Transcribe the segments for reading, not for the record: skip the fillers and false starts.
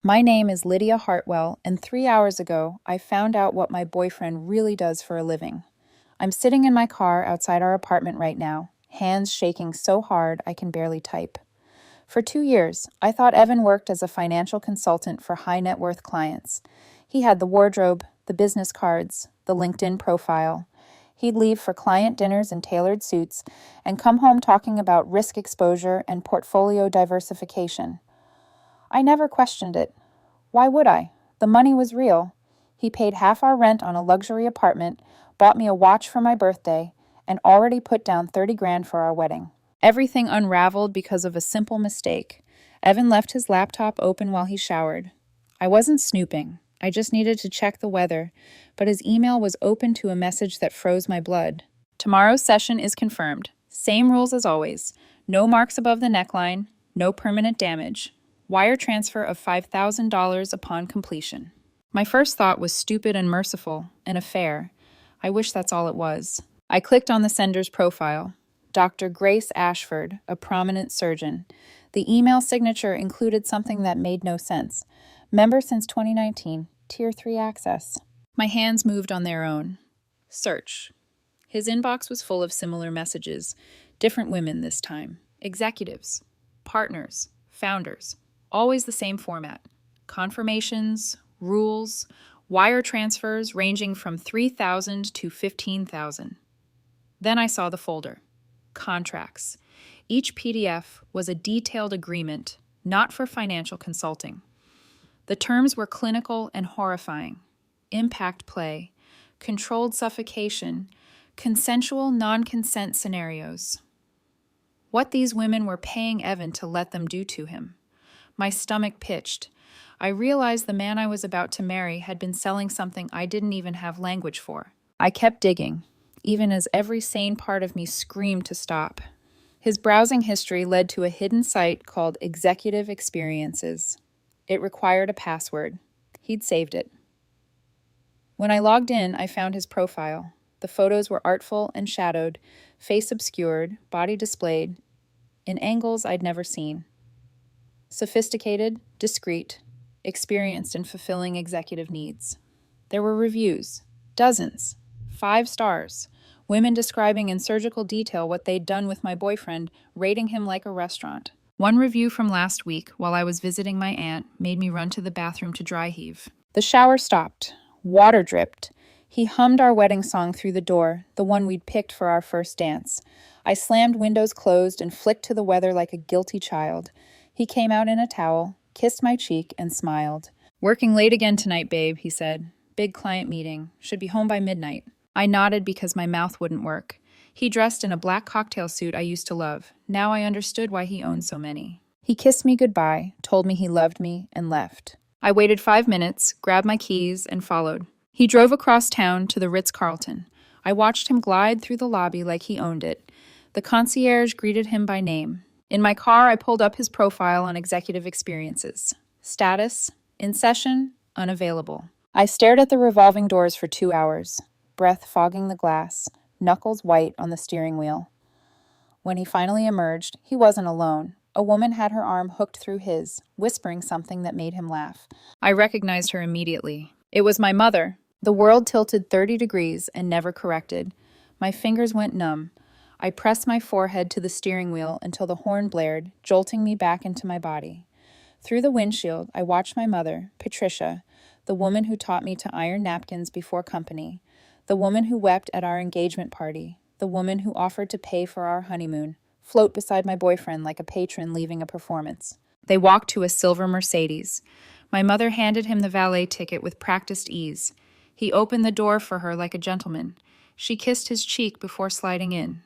My name is Lydia Hartwell, and 3 hours ago, I found out what my boyfriend really does for a living. I'm sitting in my car outside our apartment right now, hands shaking so hard I can barely type. For 2 years, I thought Evan worked as a financial consultant for high net worth clients. He had the wardrobe, the business cards, the LinkedIn profile. He'd leave for client dinners in tailored suits and come home talking about risk exposure and portfolio diversification. I never questioned it. Why would I? The money was real. He paid half our rent on a luxury apartment, bought me a watch for my birthday, and already put down 30 grand for our wedding. Everything unraveled because of a simple mistake. Evan left his laptop open while he showered. I wasn't snooping. I just needed to check the weather, but his email was open to a message that froze my blood. Tomorrow's session is confirmed. Same rules as always. No marks above the neckline, no permanent damage. Wire transfer of $5,000 upon completion. My first thought was stupid and merciful, an affair. I wish that's all it was. I clicked on the sender's profile. Dr. Grace Ashford, a prominent surgeon. The email signature included something that made no sense. Member since 2019, Tier 3 access. My hands moved on their own. Search. His inbox was full of similar messages. Different women this time. Executives. Partners. Founders. Always the same format. Confirmations, rules, wire transfers ranging from 3,000 to 15,000. Then I saw the folder. Contracts. Each PDF was a detailed agreement, not for financial consulting. The terms were clinical and horrifying. Impact play, controlled suffocation, consensual non-consent scenarios. What these women were paying Evan to let them do to him. My stomach pitched. I realized the man I was about to marry had been selling something I didn't even have language for. I kept digging, even as every sane part of me screamed to stop. His browsing history led to a hidden site called Executive Experiences. It required a password. He'd saved it. When I logged in, I found his profile. The photos were artful and shadowed, face obscured, body displayed, in angles I'd never seen. Sophisticated, discreet, experienced in fulfilling executive needs. There were reviews, dozens, 5 stars, women describing in surgical detail what they'd done with my boyfriend, rating him like a restaurant. One review from last week, while I was visiting my aunt, made me run to the bathroom to dry heave. The shower stopped. Water dripped. He hummed our wedding song through the door, the one we'd picked for our first dance. I slammed windows closed and flicked to the weather like a guilty child. He came out in a towel, kissed my cheek, and smiled. "Working late again tonight, babe," he said. "Big client meeting. Should be home by midnight." I nodded because my mouth wouldn't work. He dressed in a black cocktail suit I used to love. Now I understood why he owned so many. He kissed me goodbye, told me he loved me, and left. I waited 5 minutes, grabbed my keys, and followed. He drove across town to the Ritz-Carlton. I watched him glide through the lobby like he owned it. The concierge greeted him by name. In my car, I pulled up his profile on Executive Experiences. Status: in session, unavailable. I stared at the revolving doors for 2 hours, breath fogging the glass, knuckles white on the steering wheel. When he finally emerged, he wasn't alone. A woman had her arm hooked through his, whispering something that made him laugh. I recognized her immediately. It was my mother. The world tilted 30 degrees and never corrected. My fingers went numb. I pressed my forehead to the steering wheel until the horn blared, jolting me back into my body. Through the windshield, I watched my mother, Patricia, the woman who taught me to iron napkins before company, the woman who wept at our engagement party, the woman who offered to pay for our honeymoon, float beside my boyfriend like a patron leaving a performance. They walked to a silver Mercedes. My mother handed him the valet ticket with practiced ease. He opened the door for her like a gentleman. She kissed his cheek before sliding in.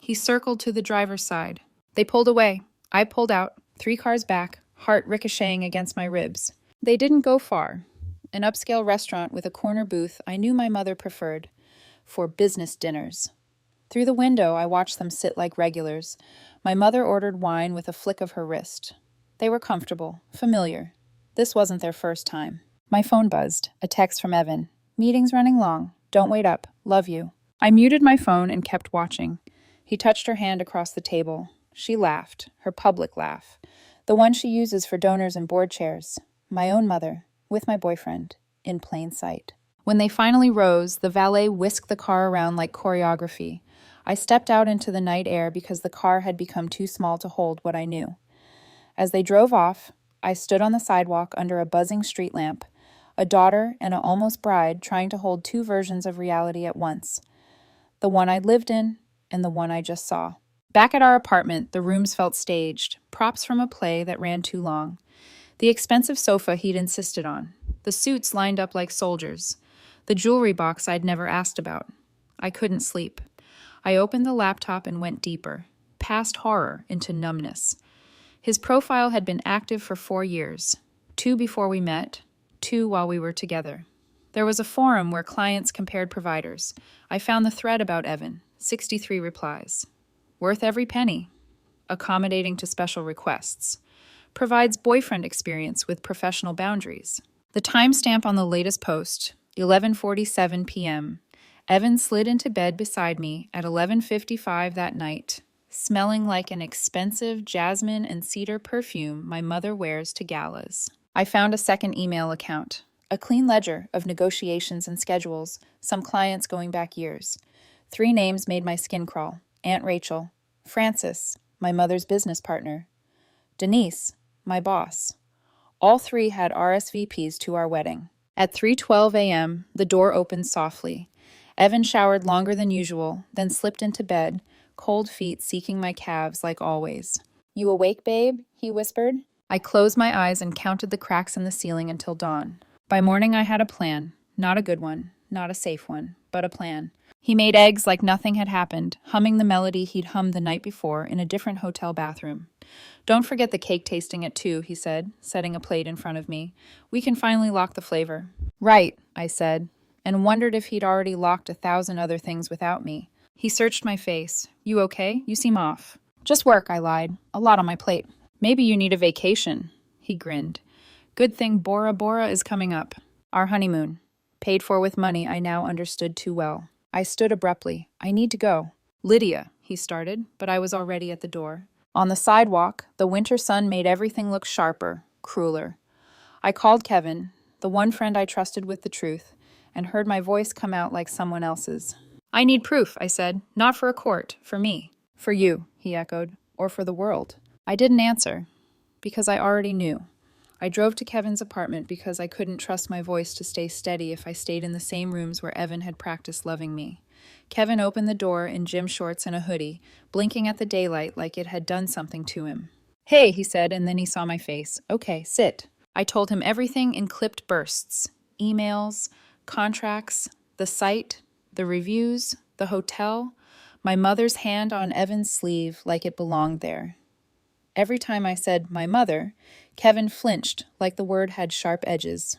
He circled to the driver's side. They pulled away. I pulled out, 3 cars back, heart ricocheting against my ribs. They didn't go far. An upscale restaurant with a corner booth I knew my mother preferred for business dinners. Through the window, I watched them sit like regulars. My mother ordered wine with a flick of her wrist. They were comfortable, familiar. This wasn't their first time. My phone buzzed. A text from Evan. "Meeting's running long. Don't wait up. Love you." I muted my phone and kept watching. He touched her hand across the table. She laughed, her public laugh, the one she uses for donors and board chairs. my own mother, with my boyfriend, in plain sight. When they finally rose, the valet whisked the car around like choreography. I stepped out into the night air because the car had become too small to hold what I knew. As they drove off, I stood on the sidewalk under a buzzing street lamp, a daughter and an almost bride trying to hold two versions of reality at once, the one I'd lived in and the one I just saw. Back at our apartment, the rooms felt staged, props from a play that ran too long. The expensive sofa he'd insisted on, the suits lined up like soldiers, the jewelry box I'd never asked about. I couldn't sleep. I opened the laptop and went deeper, past horror into numbness. His profile had been active for 4 years, 2 before we met, 2 while we were together. There was a forum where clients compared providers. I found the thread about Evan, 63 replies. Worth every penny. Accommodating to special requests. Provides boyfriend experience with professional boundaries. The timestamp on the latest post, 11:47 p.m. Evan slid into bed beside me at 11:55 that night, smelling like an expensive jasmine and cedar perfume my mother wears to galas. I found a second email account, a clean ledger of negotiations and schedules, some clients going back years. 3 names made my skin crawl. Aunt Rachel, Frances, my mother's business partner, Denise, my boss. All 3 had RSVPs to our wedding. At 3:12 a.m., the door opened softly. Evan showered longer than usual, then slipped into bed, cold feet seeking my calves like always. "You awake, babe?" he whispered. I closed my eyes and counted the cracks in the ceiling until dawn. By morning I had a plan. Not a good one, not a safe one, but a plan. He made eggs like nothing had happened, humming the melody he'd hummed the night before in a different hotel bathroom. "Don't forget the cake tasting at 2, he said, setting a plate in front of me. "We can finally lock the flavor." "Right," I said, and wondered if he'd already locked 1,000 other things without me. He searched my face. "You okay? You seem off." "Just work," I lied. "A lot on my plate." "Maybe you need a vacation." He grinned. "Good thing Bora Bora is coming up." Our honeymoon. Paid for with money I now understood too well. I stood abruptly. "I need to go." "Lydia," he started, but I was already at the door. On the sidewalk, the winter sun made everything look sharper, crueler. I called Kevin, the one friend I trusted with the truth, and heard my voice come out like someone else's. "I need proof," I said. "Not for a court, for me." "For you," he echoed. "Or for the world." I didn't answer, because I already knew. I drove to Kevin's apartment because I couldn't trust my voice to stay steady if I stayed in the same rooms where Evan had practiced loving me. Kevin opened the door in gym shorts and a hoodie, blinking at the daylight like it had done something to him. "Hey," he said, and then he saw my face. "Okay, sit." I told him everything in clipped bursts. Emails, contracts, the site, the reviews, the hotel, my mother's hand on Evan's sleeve like it belonged there. Every time I said, "my mother," Kevin flinched like the word had sharp edges.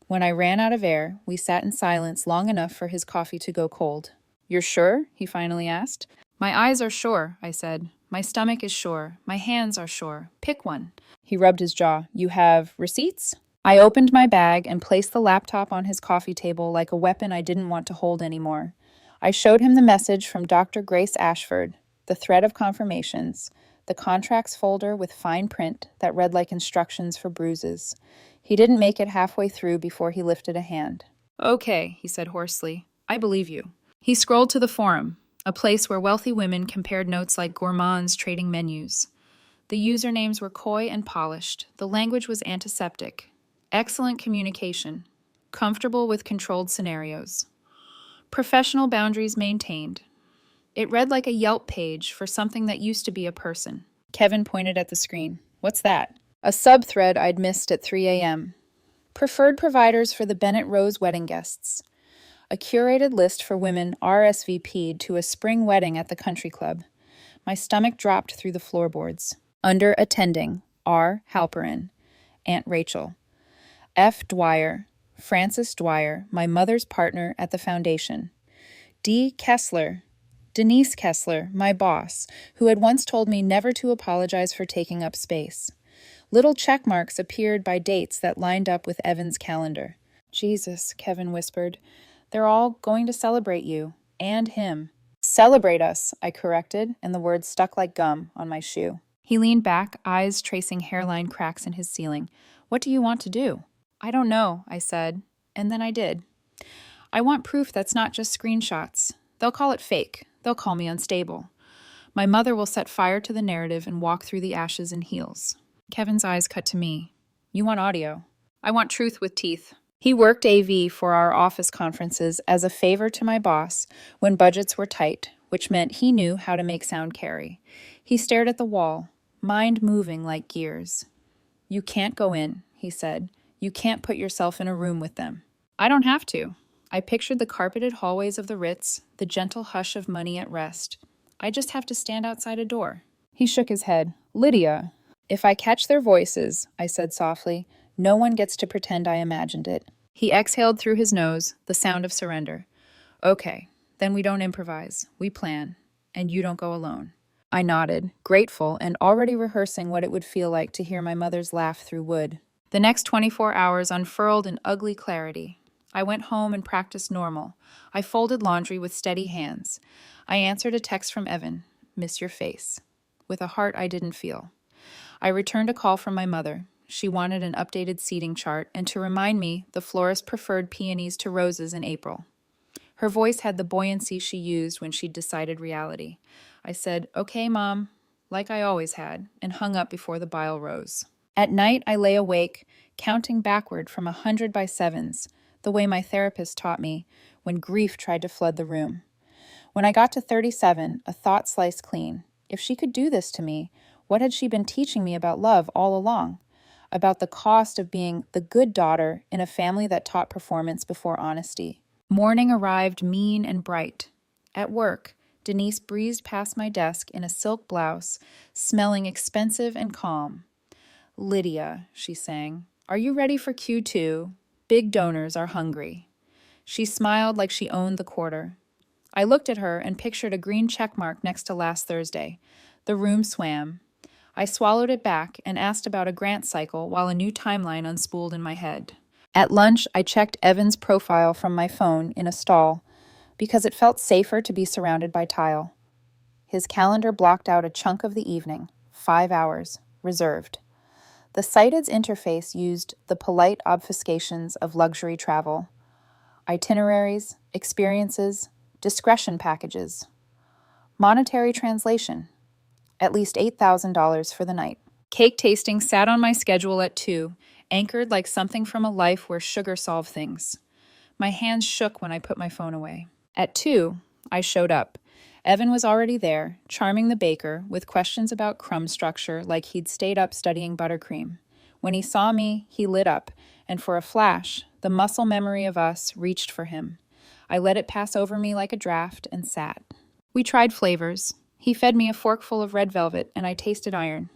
When I ran out of air, we sat in silence long enough for his coffee to go cold. "You're sure?" he finally asked. "My eyes are sure," I said. "My stomach is sure. My hands are sure. Pick one." He rubbed his jaw. "You have receipts?" I opened my bag and placed the laptop on his coffee table like a weapon I didn't want to hold anymore. I showed him the message from Dr. Grace Ashford, the thread of confirmations, the contracts folder with fine print that read like instructions for bruises. He didn't make it halfway through before he lifted a hand. "Okay," he said hoarsely. "I believe you." He scrolled to the forum, a place where wealthy women compared notes like gourmands trading menus. The usernames were coy and polished. The language was antiseptic. Excellent communication. Comfortable with controlled scenarios. Professional boundaries maintained. It read like a Yelp page for something that used to be a person. Kevin pointed at the screen. "What's that?" A sub-thread I'd missed at 3 a.m. Preferred providers for the Bennett Rose wedding guests. A curated list for women RSVP'd to a spring wedding at the country club. My stomach dropped through the floorboards. Under attending, R. Halperin, Aunt Rachel. F. Dwyer, Frances Dwyer, my mother's partner at the foundation. D. Kessler, Denise Kessler, my boss, who had once told me never to apologize for taking up space. Little check marks appeared by dates that lined up with Evan's calendar. "Jesus," Kevin whispered. "They're all going to celebrate you. And him." "Celebrate us," I corrected, and the words stuck like gum on my shoe. He leaned back, eyes tracing hairline cracks in his ceiling. What do you want to do? I don't know, I said, and then I did. I want proof that's not just screenshots. They'll call it fake. They'll call me unstable. My mother will set fire to the narrative and walk through the ashes in heels. Kevin's eyes cut to me. You want audio? I want truth with teeth. He worked AV for our office conferences as a favor to my boss when budgets were tight, which meant he knew how to make sound carry. He stared at the wall, mind moving like gears. You can't go in, he said. You can't put yourself in a room with them. I don't have to. I pictured the carpeted hallways of the Ritz, the gentle hush of money at rest. I just have to stand outside a door. He shook his head. Lydia, if I catch their voices, I said softly, no one gets to pretend I imagined it. He exhaled through his nose, the sound of surrender. Okay, then we don't improvise. We plan. And you don't go alone. I nodded, grateful and already rehearsing what it would feel like to hear my mother's laugh through wood. The next 24 hours unfurled in ugly clarity. I went home and practiced normal. I folded laundry with steady hands. I answered a text from Evan, miss your face, with a heart I didn't feel. I returned a call from my mother. She wanted an updated seating chart and to remind me the florist preferred peonies to roses in April. Her voice had the buoyancy she used when she'd decided reality. I said, okay, Mom, like I always had, and hung up before the bile rose. At night, I lay awake, counting backward from 100 by sevens, the way my therapist taught me when grief tried to flood the room. When I got to 37, a thought sliced clean. If she could do this to me, what had she been teaching me about love all along? About the cost of being the good daughter in a family that taught performance before honesty. Morning arrived mean and bright. At work, Denise breezed past my desk in a silk blouse, smelling expensive and calm. Lydia, she sang, are you ready for Q2? Big donors are hungry. She smiled like she owned the quarter. I looked at her and pictured a green check mark next to last Thursday. The room swam. I swallowed it back and asked about a grant cycle while a new timeline unspooled in my head. At lunch, I checked Evan's profile from my phone in a stall because it felt safer to be surrounded by tile. His calendar blocked out a chunk of the evening, 5 hours, reserved. The Sighted's interface used the polite obfuscations of luxury travel. Itineraries, experiences, discretion packages. Monetary translation. At least $8,000 for the night. Cake tasting sat on my schedule at 2, anchored like something from a life where sugar solved things. My hands shook when I put my phone away. At 2, I showed up. Evan was already there, charming the baker, with questions about crumb structure like he'd stayed up studying buttercream. When he saw me, he lit up, and for a flash, the muscle memory of us reached for him. I let it pass over me like a draft and sat. We tried flavors. He fed me a forkful of red velvet, and I tasted iron.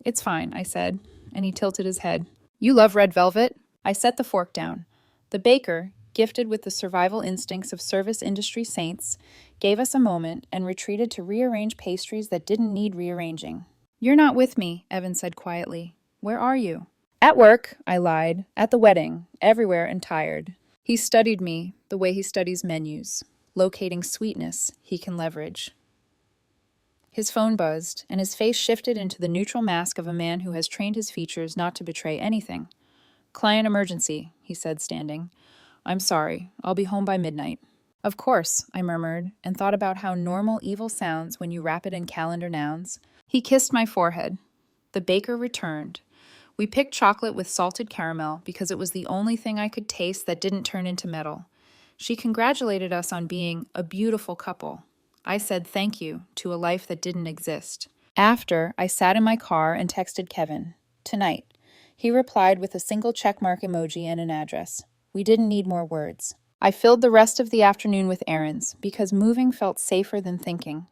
It's fine, I said, and he tilted his head. You love red velvet? I set the fork down. The baker, gifted with the survival instincts of service industry saints, gave us a moment and retreated to rearrange pastries that didn't need rearranging. You're not with me, Evan said quietly. Where are you? At work, I lied. At the wedding, everywhere and tired. He studied me the way he studies menus, locating sweetness he can leverage. His phone buzzed, and his face shifted into the neutral mask of a man who has trained his features not to betray anything. Client emergency, he said, standing. I'm sorry. I'll be home by midnight. Of course, I murmured, and thought about how normal evil sounds when you wrap it in calendar nouns. He kissed my forehead. The baker returned. We picked chocolate with salted caramel because it was the only thing I could taste that didn't turn into metal. She congratulated us on being a beautiful couple. I said thank you to a life that didn't exist. After, I sat in my car and texted Kevin. Tonight. He replied with a single checkmark emoji and an address. We didn't need more words. I filled the rest of the afternoon with errands because moving felt safer than thinking.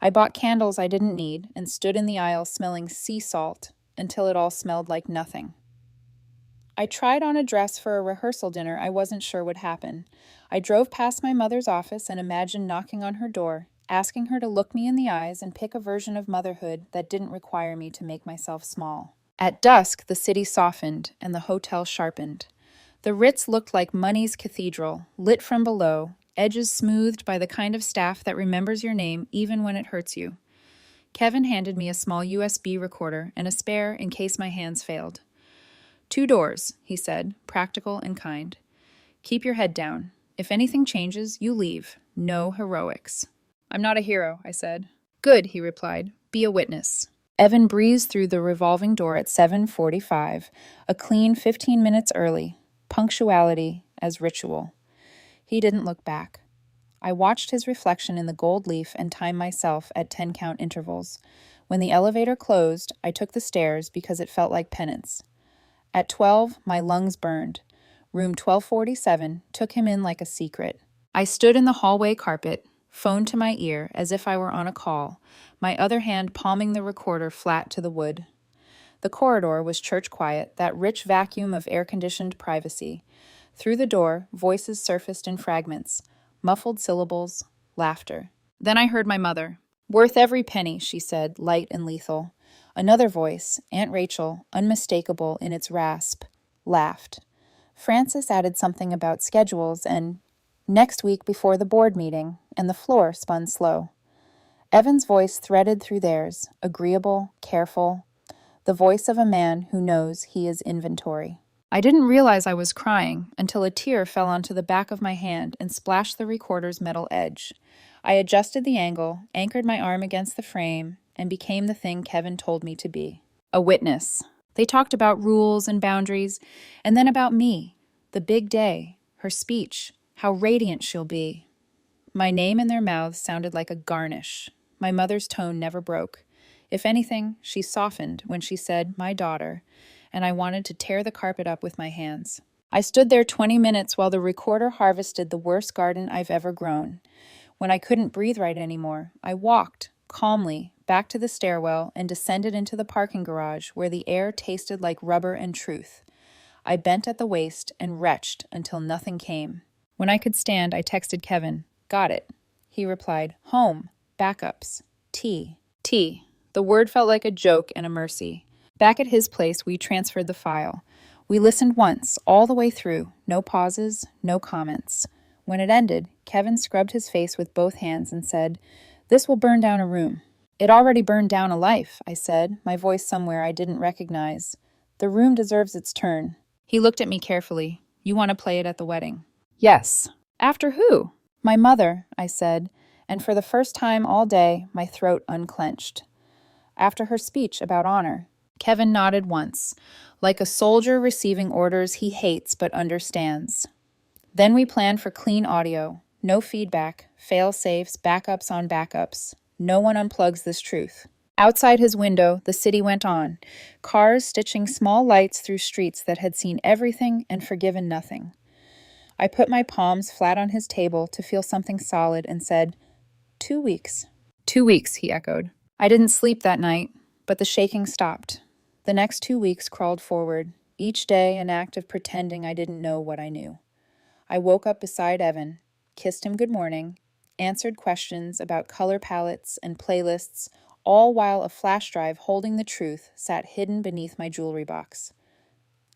I bought candles I didn't need and stood in the aisle smelling sea salt until it all smelled like nothing. I tried on a dress for a rehearsal dinner I wasn't sure would happen. I drove past my mother's office and imagined knocking on her door, asking her to look me in the eyes and pick a version of motherhood that didn't require me to make myself small. At dusk, the city softened and the hotel sharpened. The Ritz looked like money's cathedral, lit from below, edges smoothed by the kind of staff that remembers your name even when it hurts you. Kevin handed me a small USB recorder and a spare in case my hands failed. 2 doors, he said, practical and kind. Keep your head down. If anything changes, you leave. No heroics. I'm not a hero, I said. Good, he replied. Be a witness. Evan breezed through the revolving door at 7:45, a clean 15 minutes early, punctuality as ritual. He didn't look back. I watched his reflection in the gold leaf and timed myself at 10-count intervals. When the elevator closed, I took the stairs because it felt like penance. At 12, my lungs burned. Room 1247 took him in like a secret. I stood in the hallway carpet, phone to my ear as if I were on a call, my other hand palming the recorder flat to the wood. The corridor was church quiet, that rich vacuum of air-conditioned privacy. Through the door, voices surfaced in fragments, muffled syllables, laughter. Then I heard my mother. Worth every penny, she said, light and lethal. Another voice, Aunt Rachel, unmistakable in its rasp, laughed. Frances added something about schedules and next week before the board meeting, and the floor spun slow. Evan's voice threaded through theirs, agreeable, careful, the voice of a man who knows he is inventory. I didn't realize I was crying until a tear fell onto the back of my hand and splashed the recorder's metal edge. I adjusted the angle, anchored my arm against the frame, and became the thing Kevin told me to be. A witness. They talked about rules and boundaries, and then about me, the big day, her speech, how radiant she'll be. My name in their mouths sounded like a garnish. My mother's tone never broke. If anything, she softened when she said, my daughter, and I wanted to tear the carpet up with my hands. I stood there 20 minutes while the recorder harvested the worst garden I've ever grown. When I couldn't breathe right anymore, I walked, calmly, back to the stairwell and descended into the parking garage where the air tasted like rubber and truth. I bent at the waist and retched until nothing came. When I could stand, I texted Kevin. Got it. He replied, home, backups, tea. Tea. The word felt like a joke and a mercy. Back at his place, we transferred the file. We listened once, all the way through, no pauses, no comments. When it ended, Kevin scrubbed his face with both hands and said, this will burn down a room. It already burned down a life, I said, my voice somewhere I didn't recognize. The room deserves its turn. He looked at me carefully. You want to play it at the wedding? Yes. After who? My mother, I said, and for the first time all day, my throat unclenched. After her speech about honor. Kevin nodded once, like a soldier receiving orders he hates but understands. Then we planned for clean audio, no feedback, fail-safes, backups on backups. No one unplugs this truth. Outside his window, the city went on, cars stitching small lights through streets that had seen everything and forgiven nothing. I put my palms flat on his table to feel something solid and said, 2 weeks. 2 weeks, he echoed. I didn't sleep that night, but the shaking stopped. The next 2 weeks crawled forward, each day an act of pretending I didn't know what I knew. I woke up beside Evan, kissed him good morning, answered questions about color palettes and playlists, all while a flash drive holding the truth sat hidden beneath my jewelry box.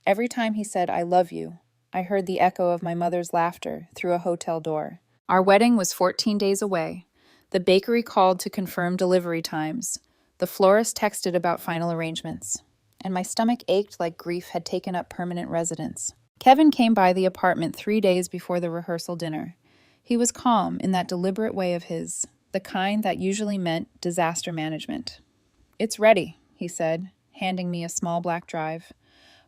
Every time he said, I love you, I heard the echo of my mother's laughter through a hotel door. Our wedding was 14 days away. The bakery called to confirm delivery times. The florist texted about final arrangements. And my stomach ached like grief had taken up permanent residence. Kevin came by the apartment 3 days before the rehearsal dinner. He was calm in that deliberate way of his, the kind that usually meant disaster management. It's ready, he said, handing me a small black drive.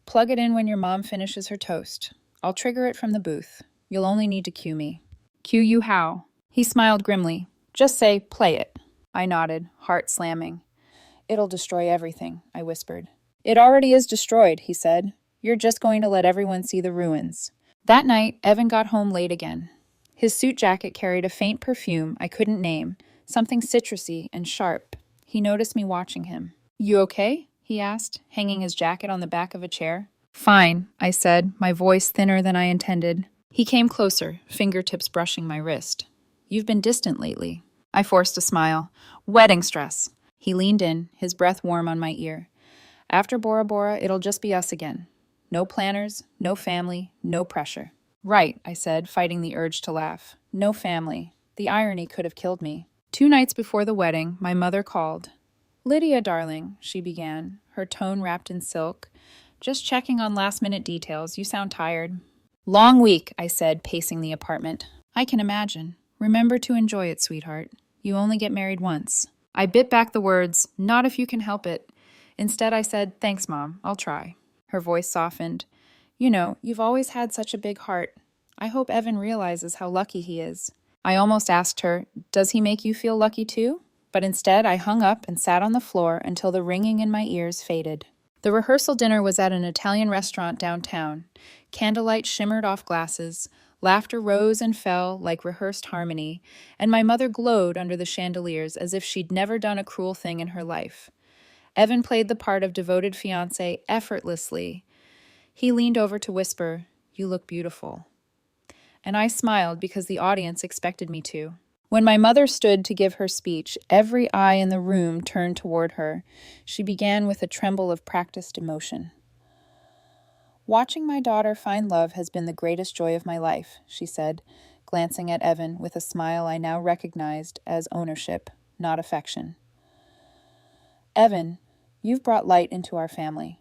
Plug it in when your mom finishes her toast. I'll trigger it from the booth. You'll only need to cue me. Cue you how? He smiled grimly. Just say, play it. I nodded, heart slamming. It'll destroy everything, I whispered. It already is destroyed, he said. You're just going to let everyone see the ruins. That night, Evan got home late again. His suit jacket carried a faint perfume I couldn't name, something citrusy and sharp. He noticed me watching him. You okay? He asked, hanging his jacket on the back of a chair. Fine, I said, my voice thinner than I intended. He came closer, fingertips brushing my wrist. You've been distant lately. I forced a smile. Wedding stress. He leaned in, his breath warm on my ear. After Bora Bora, it'll just be us again. No planners, no family, no pressure. Right, I said, fighting the urge to laugh. No family. The irony could have killed me. 2 nights before the wedding, my mother called. Lydia, darling, she began, her tone wrapped in silk. Just checking on last-minute details. You sound tired. Long week, I said, pacing the apartment. I can imagine. Remember to enjoy it, sweetheart. You only get married once. I bit back the words, not if you can help it. Instead, I said, thanks, Mom. I'll try. Her voice softened. You know, you've always had such a big heart. I hope Evan realizes how lucky he is. I almost asked her, does he make you feel lucky too? But instead, I hung up and sat on the floor until the ringing in my ears faded. The rehearsal dinner was at an Italian restaurant downtown. Candlelight shimmered off glasses, laughter rose and fell like rehearsed harmony, and my mother glowed under the chandeliers as if she'd never done a cruel thing in her life. Evan played the part of devoted fiancé effortlessly. He leaned over to whisper, "You look beautiful." And I smiled because the audience expected me to. When my mother stood to give her speech, every eye in the room turned toward her. She began with a tremble of practiced emotion. "Watching my daughter find love has been the greatest joy of my life," she said, glancing at Evan with a smile I now recognized as ownership, not affection. "Evan, you've brought light into our family.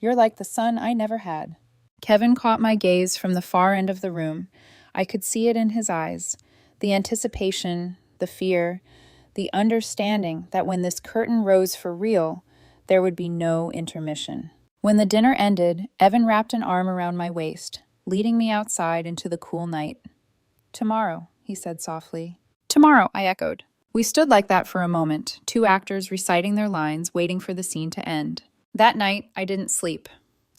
You're like the son I never had." Kevin caught my gaze from the far end of the room. I could see it in his eyes, the anticipation, the fear, the understanding that when this curtain rose for real, there would be no intermission. When the dinner ended, Evan wrapped an arm around my waist, leading me outside into the cool night. "Tomorrow," he said softly. "Tomorrow," I echoed. We stood like that for a moment, two actors reciting their lines, waiting for the scene to end. That night, I didn't sleep.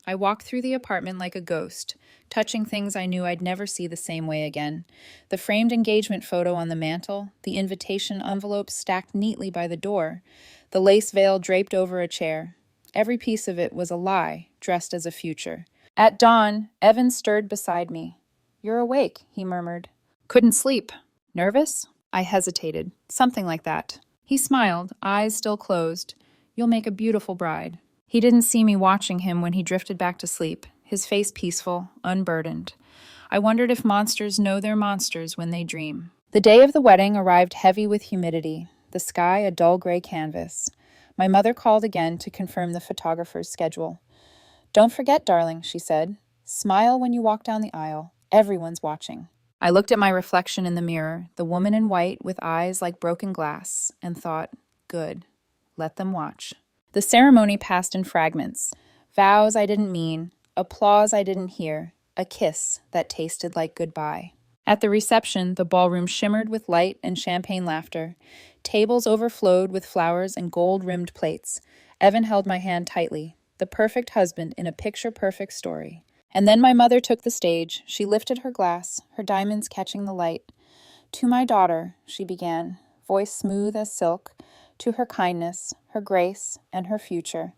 I walked through the apartment like a ghost, touching things I knew I'd never see the same way again. The framed engagement photo on the mantel, the invitation envelope stacked neatly by the door, the lace veil draped over a chair. Every piece of it was a lie, dressed as a future. At dawn, Evan stirred beside me. "You're awake," he murmured. "Couldn't sleep. Nervous?" I hesitated. Something like that. He smiled, eyes still closed. "You'll make a beautiful bride." He didn't see me watching him when he drifted back to sleep, his face peaceful, unburdened. I wondered if monsters know they're monsters when they dream. The day of the wedding arrived heavy with humidity, the sky a dull gray canvas. My mother called again to confirm the photographer's schedule. "Don't forget, darling," she said. "Smile when you walk down the aisle. Everyone's watching." I looked at my reflection in the mirror, the woman in white with eyes like broken glass, and thought, good, let them watch. The ceremony passed in fragments. Vows I didn't mean, applause I didn't hear, a kiss that tasted like goodbye. At the reception, the ballroom shimmered with light and champagne laughter. Tables overflowed with flowers and gold-rimmed plates. Evan held my hand tightly, the perfect husband in a picture-perfect story. And then my mother took the stage. She lifted her glass, her diamonds catching the light. "To my daughter," she began, voice smooth as silk, "to her kindness, her grace, and her future.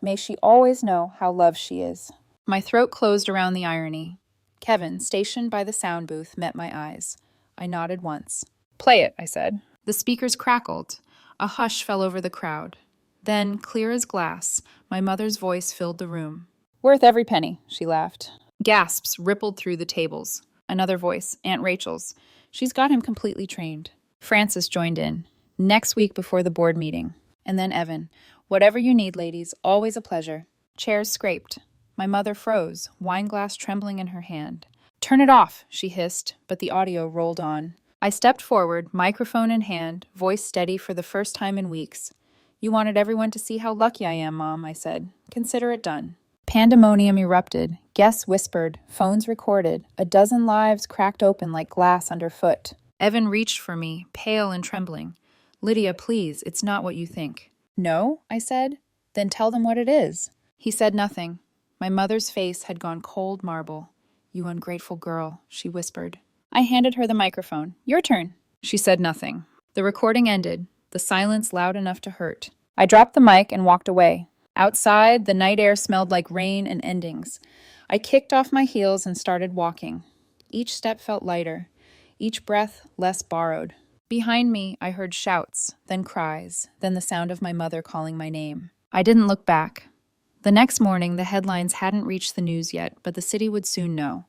May she always know how loved she is." My throat closed around the irony. Kevin, stationed by the sound booth, met my eyes. I nodded once. "Play it," I said. The speakers crackled. A hush fell over the crowd. Then, clear as glass, my mother's voice filled the room. "Worth every penny," she laughed. Gasps rippled through the tables. Another voice, Aunt Rachel's. "She's got him completely trained." Francis joined in. "Next week before the board meeting." And then Evan. "Whatever you need, ladies, always a pleasure." Chairs scraped. My mother froze, wine glass trembling in her hand. "Turn it off," she hissed, but the audio rolled on. I stepped forward, microphone in hand, voice steady for the first time in weeks. "You wanted everyone to see how lucky I am, Mom," I said. "Consider it done." Pandemonium erupted. Guests whispered, phones recorded, a dozen lives cracked open like glass underfoot. Evan reached for me, pale and trembling. "Lydia, please, it's not what you think." "No?" I said. "Then tell them what it is." He said nothing. My mother's face had gone cold marble. "You ungrateful girl," she whispered. I handed her the microphone. "Your turn." She said nothing. The recording ended, the silence loud enough to hurt. I dropped the mic and walked away. Outside, the night air smelled like rain and endings. I kicked off my heels and started walking. Each step felt lighter, each breath less borrowed. Behind me, I heard shouts, then cries, then the sound of my mother calling my name. I didn't look back. The next morning, the headlines hadn't reached the news yet, but the city would soon know.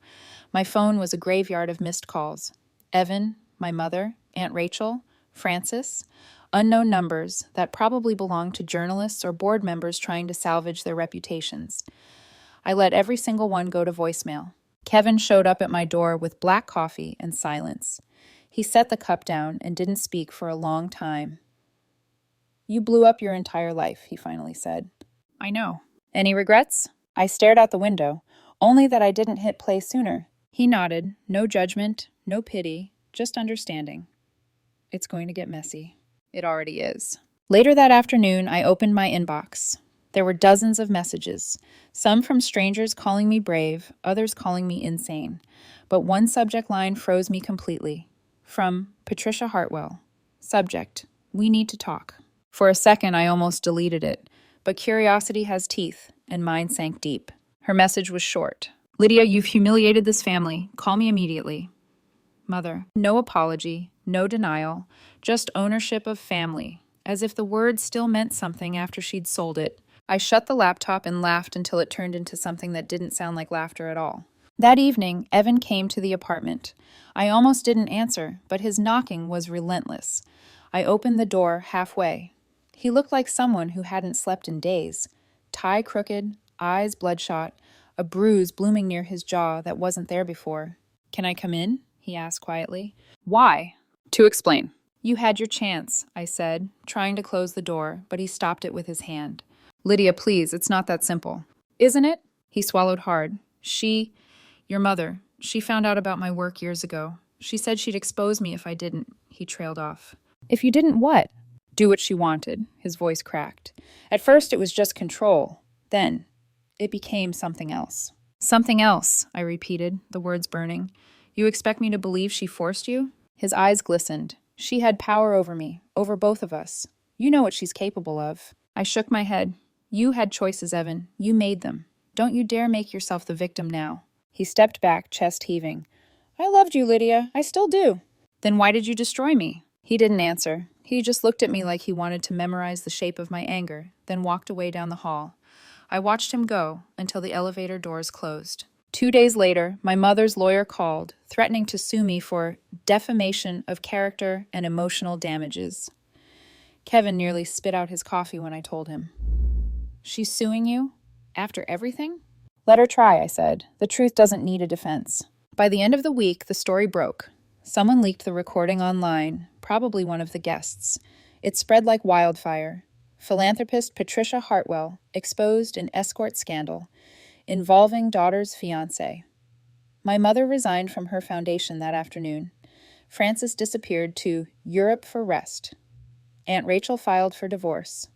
My phone was a graveyard of missed calls. Evan, my mother, Aunt Rachel, Francis. Unknown numbers that probably belong to journalists or board members trying to salvage their reputations. I let every single one go to voicemail. Kevin showed up at my door with black coffee and silence. He set the cup down and didn't speak for a long time. "You blew up your entire life," he finally said. "I know. Any regrets?" I stared out the window, only that I didn't hit play sooner. He nodded, no judgment, no pity, just understanding. "It's going to get messy." It already is. Later that afternoon, I opened my inbox. There were dozens of messages, some from strangers calling me brave, others calling me insane. But one subject line froze me completely. From Patricia Hartwell. Subject: "We need to talk." For a second, I almost deleted it, but curiosity has teeth, and mine sank deep. Her message was short. "Lydia, you've humiliated this family. Call me immediately." Mother. No apology, no denial, just ownership of family, as if the word still meant something after she'd sold it. I shut the laptop and laughed until it turned into something that didn't sound like laughter at all. That evening, Evan came to the apartment. I almost didn't answer, but his knocking was relentless. I opened the door halfway. He looked like someone who hadn't slept in days. Tie crooked, eyes bloodshot, a bruise blooming near his jaw that wasn't there before. "Can I come in?" he asked quietly. "Why?" "To explain." "You had your chance," I said, trying to close the door, but he stopped it with his hand. "Lydia, please, it's not that simple." "Isn't it?" He swallowed hard. Your mother, she found out about my work years ago. She said she'd expose me if I didn't." He trailed off. "If you didn't what?" "Do what she wanted." His voice cracked. "At first it was just control. Then it became something else." "Something else," I repeated, the words burning. "You expect me to believe she forced you?" His eyes glistened. "She had power over me, over both of us. You know what she's capable of." I shook my head. "You had choices, Evan. You made them. Don't you dare make yourself the victim now." He stepped back, chest heaving. "I loved you, Lydia. I still do." "Then why did you destroy me?" He didn't answer. He just looked at me like he wanted to memorize the shape of my anger, then walked away down the hall. I watched him go until the elevator doors closed. 2 days later, my mother's lawyer called, threatening to sue me for defamation of character and emotional damages. Kevin nearly spit out his coffee when I told him. "She's suing you? After everything?" "Let her try," I said. "The truth doesn't need a defense." By the end of the week, the story broke. Someone leaked the recording online, probably one of the guests. It spread like wildfire. Philanthropist Patricia Hartwell exposed an escort scandal involving daughter's fiancé. My mother resigned from her foundation that afternoon. Frances disappeared to Europe for rest. Aunt Rachel filed for divorce.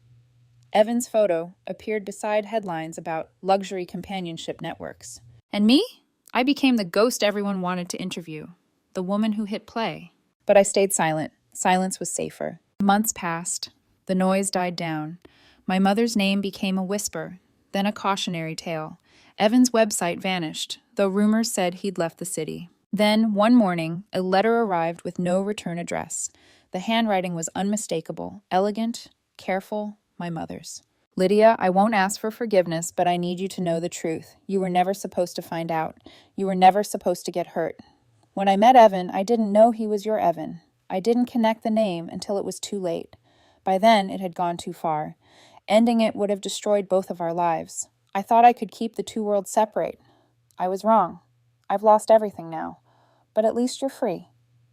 Evan's photo appeared beside headlines about luxury companionship networks. And me? I became the ghost everyone wanted to interview, the woman who hit play. But I stayed silent. Silence was safer. Months passed. The noise died down. My mother's name became a whisper, then a cautionary tale. Evan's website vanished, though rumors said he'd left the city. Then, one morning, a letter arrived with no return address. The handwriting was unmistakable, elegant, careful, my mother's. "Lydia, I won't ask for forgiveness, but I need you to know the truth. You were never supposed to find out. You were never supposed to get hurt. When I met Evan, I didn't know he was your Evan. I didn't connect the name until it was too late. By then, it had gone too far. Ending it would have destroyed both of our lives. I thought I could keep the two worlds separate. I was wrong. I've lost everything now. But at least you're free.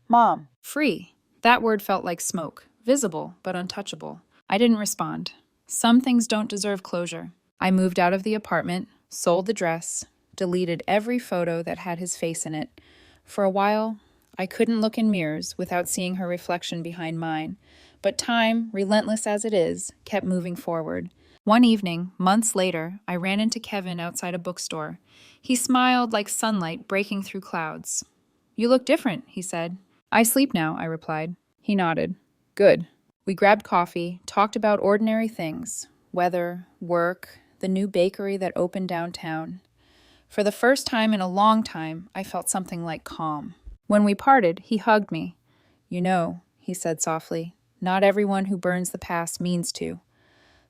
Mom." Free. That word felt like smoke, visible but untouchable. I didn't respond. Some things don't deserve closure. I moved out of the apartment, sold the dress, deleted every photo that had his face in it. For a while, I couldn't look in mirrors without seeing her reflection behind mine. But time, relentless as it is, kept moving forward. One evening, months later, I ran into Kevin outside a bookstore. He smiled like sunlight breaking through clouds. "You look different," he said. "I sleep now," I replied. He nodded. "Good." We grabbed coffee, talked about ordinary things, weather, work, the new bakery that opened downtown. For the first time in a long time, I felt something like calm. When we parted, he hugged me. "You know," he said softly, "not everyone who burns the past means to.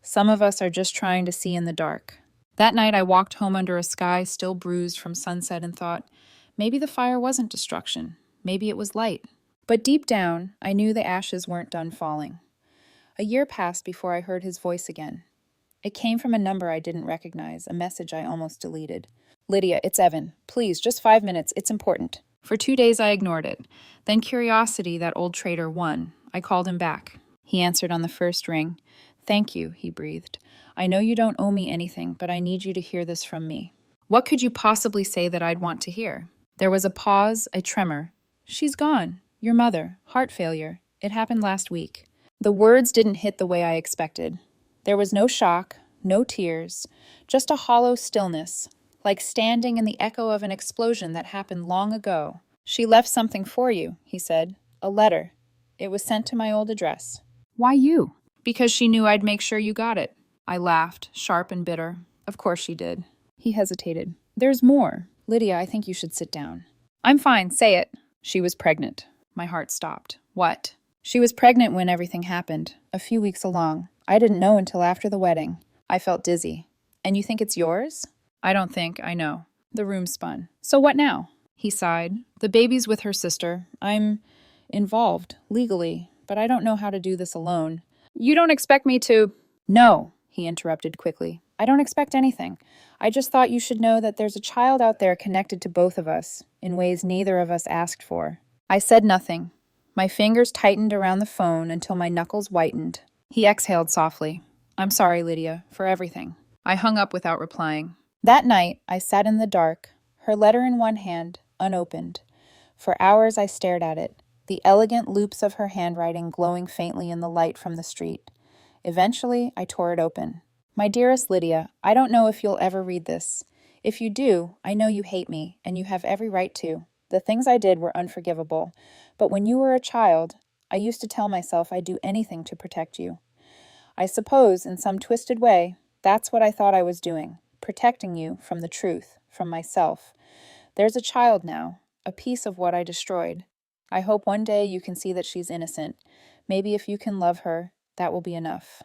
Some of us are just trying to see in the dark." That night I walked home under a sky still bruised from sunset and thought, maybe the fire wasn't destruction. Maybe it was light. But deep down, I knew the ashes weren't done falling. A year passed before I heard his voice again. It came from a number I didn't recognize, a message I almost deleted. Lydia, it's Evan. Please, just 5 minutes. It's important. For 2 days, I ignored it. Then curiosity, that old traitor, won. I called him back. He answered on the first ring. Thank you, he breathed. I know you don't owe me anything, but I need you to hear this from me. What could you possibly say that I'd want to hear? There was a pause, a tremor. She's gone. Your mother. Heart failure. It happened last week. The words didn't hit the way I expected. There was no shock, no tears, just a hollow stillness, like standing in the echo of an explosion that happened long ago. She left something for you, he said. A letter. It was sent to my old address. Why you? Because she knew I'd make sure you got it. I laughed, sharp and bitter. Of course she did. He hesitated. There's more. Lydia, I think you should sit down. I'm fine, say it. She was pregnant. My heart stopped. What? She was pregnant when everything happened, a few weeks along. I didn't know until after the wedding. I felt dizzy. And you think it's yours? I don't think, I know. The room spun. So what now? He sighed. The baby's with her sister. I'm involved, legally, but I don't know how to do this alone. You don't expect me to... No, he interrupted quickly. I don't expect anything. I just thought you should know that there's a child out there connected to both of us, in ways neither of us asked for. I said nothing. My fingers tightened around the phone until my knuckles whitened. He exhaled softly. I'm sorry, Lydia, for everything. I hung up without replying. That night, I sat in the dark, her letter in one hand, unopened. For hours I stared at it, the elegant loops of her handwriting glowing faintly in the light from the street. Eventually, I tore it open. My dearest Lydia, I don't know if you'll ever read this. If you do, I know you hate me, and you have every right to. The things I did were unforgivable. But when you were a child, I used to tell myself I'd do anything to protect you. I suppose, in some twisted way, that's what I thought I was doing, protecting you from the truth, from myself. There's a child now, a piece of what I destroyed. I hope one day you can see that she's innocent. Maybe if you can love her, that will be enough.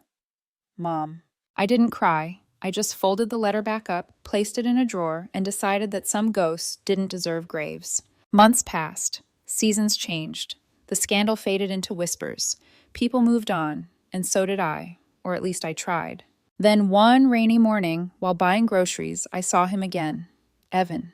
Mom. I didn't cry. I just folded the letter back up, placed it in a drawer, and decided that some ghosts didn't deserve graves. Months passed. Seasons changed. The scandal faded into whispers. People moved on, and so did I, or at least I tried. Then one rainy morning, while buying groceries, I saw him again. Evan.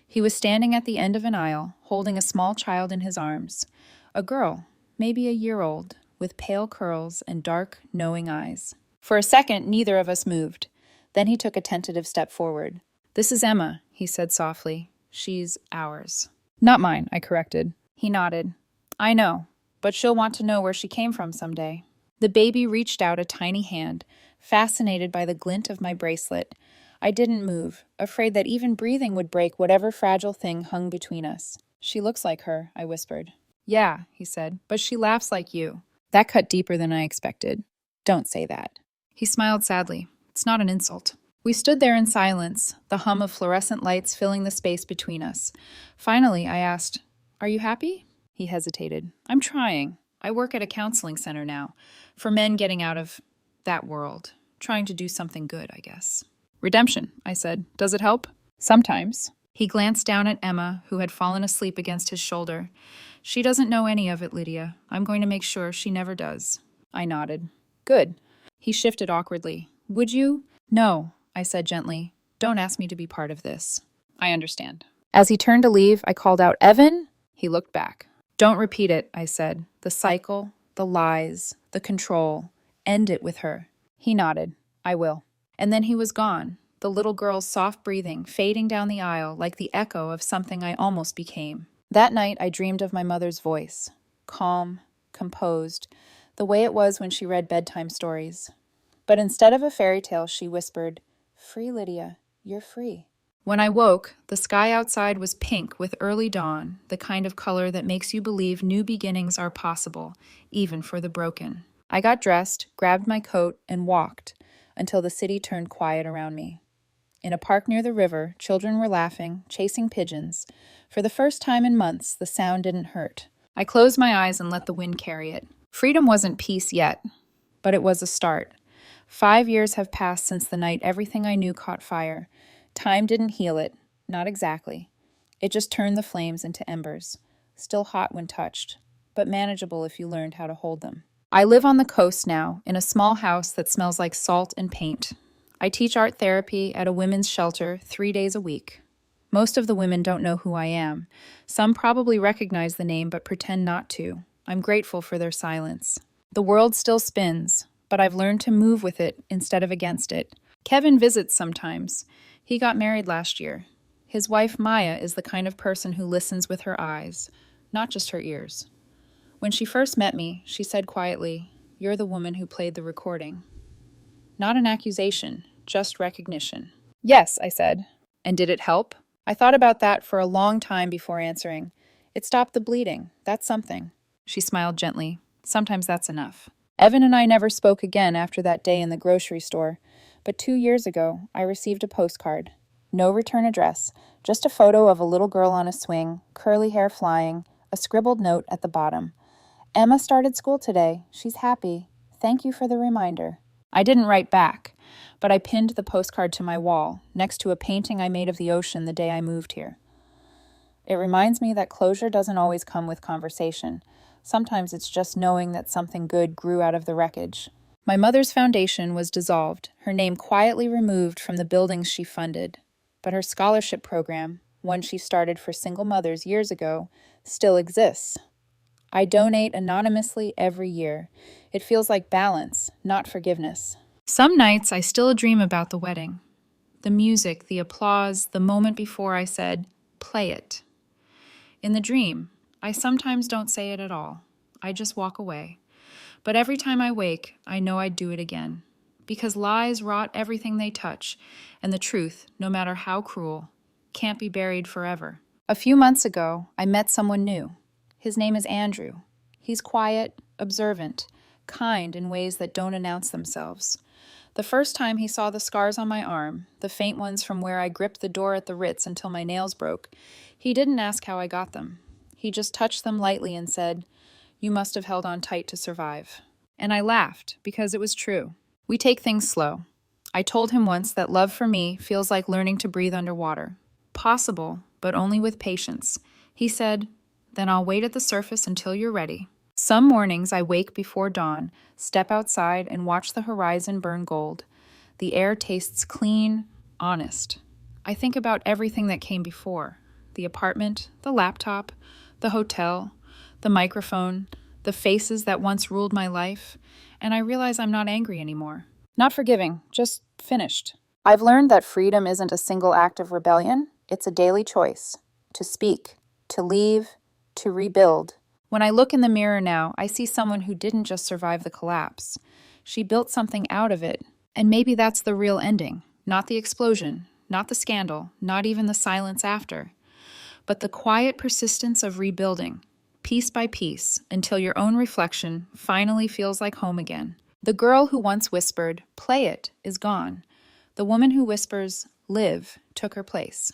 He was standing at the end of an aisle, holding a small child in his arms. A girl, maybe a year old, with pale curls and dark, knowing eyes. For a second, neither of us moved. Then he took a tentative step forward. This is Emma, he said softly. She's ours. Not mine, I corrected. He nodded. I know, but she'll want to know where she came from someday. The baby reached out a tiny hand, fascinated by the glint of my bracelet. I didn't move, afraid that even breathing would break whatever fragile thing hung between us. She looks like her, I whispered. Yeah, he said, but she laughs like you. That cut deeper than I expected. Don't say that. He smiled sadly. It's not an insult. We stood there in silence, the hum of fluorescent lights filling the space between us. Finally, I asked, Are you happy? He hesitated. I'm trying. I work at a counseling center now, for men getting out of that world, trying to do something good, I guess. Redemption, I said. Does it help? Sometimes. He glanced down at Emma, who had fallen asleep against his shoulder. She doesn't know any of it, Lydia. I'm going to make sure she never does. I nodded. Good. He shifted awkwardly. Would you? No, I said gently. Don't ask me to be part of this. I understand. As he turned to leave, I called out, Evan? He looked back. Don't repeat it, I said. The cycle, the lies, the control. End it with her. He nodded. I will. And then he was gone, the little girl's soft breathing fading down the aisle like the echo of something I almost became. That night, I dreamed of my mother's voice. Calm, composed, the way it was when she read bedtime stories. But instead of a fairy tale, she whispered, Free, Lydia, you're free. When I woke, the sky outside was pink with early dawn, the kind of color that makes you believe new beginnings are possible, even for the broken. I got dressed, grabbed my coat, and walked until the city turned quiet around me. In a park near the river, children were laughing, chasing pigeons. For the first time in months, the sound didn't hurt. I closed my eyes and let the wind carry it. Freedom wasn't peace yet, but it was a start. 5 years have passed since the night everything I knew caught fire. Time didn't heal it, not exactly. It just turned the flames into embers, still hot when touched, but manageable if you learned how to hold them. I live on the coast now, in a small house that smells like salt and paint. I teach art therapy at a women's shelter 3 days a week. Most of the women don't know who I am. Some probably recognize the name but pretend not to. I'm grateful for their silence. The world still spins, but I've learned to move with it instead of against it. Kevin visits sometimes. He got married last year. His wife Maya is the kind of person who listens with her eyes, not just her ears. When she first met me, she said quietly, "You're the woman who played the recording." Not an accusation, just recognition. "Yes," I said. "And did it help?" I thought about that for a long time before answering. "It stopped the bleeding. That's something." She smiled gently. "Sometimes that's enough." Evan and I never spoke again after that day in the grocery store, but 2 years ago, I received a postcard. No return address, just a photo of a little girl on a swing, curly hair flying, a scribbled note at the bottom. "Emma started school today. She's happy. Thank you for the reminder." I didn't write back, but I pinned the postcard to my wall, next to a painting I made of the ocean the day I moved here. It reminds me that closure doesn't always come with conversation. Sometimes it's just knowing that something good grew out of the wreckage. My mother's foundation was dissolved, her name quietly removed from the buildings she funded. But her scholarship program, one she started for single mothers years ago, still exists. I donate anonymously every year. It feels like balance, not forgiveness. Some nights I still dream about the wedding. The music, the applause, the moment before I said, "Play it." In the dream, I sometimes don't say it at all. I just walk away. But every time I wake, I know I'd do it again. Because lies rot everything they touch, and the truth, no matter how cruel, can't be buried forever. A few months ago, I met someone new. His name is Andrew. He's quiet, observant, kind in ways that don't announce themselves. The first time he saw the scars on my arm, the faint ones from where I gripped the door at the Ritz until my nails broke, he didn't ask how I got them. He just touched them lightly and said, "You must have held on tight to survive." And I laughed, because it was true. We take things slow. I told him once that love for me feels like learning to breathe underwater. Possible, but only with patience. He said, "Then I'll wait at the surface until you're ready." Some mornings I wake before dawn, step outside, and watch the horizon burn gold. The air tastes clean, honest. I think about everything that came before. The apartment, the laptop, the hotel, the microphone, the faces that once ruled my life, and I realize I'm not angry anymore. Not forgiving, just finished. I've learned that freedom isn't a single act of rebellion, it's a daily choice. To speak, to leave, to rebuild. When I look in the mirror now, I see someone who didn't just survive the collapse. She built something out of it, and maybe that's the real ending. Not the explosion, not the scandal, not even the silence after, but the quiet persistence of rebuilding, piece by piece, until your own reflection finally feels like home again. The girl who once whispered, "Play it," is gone. The woman who whispers, "Live," took her place.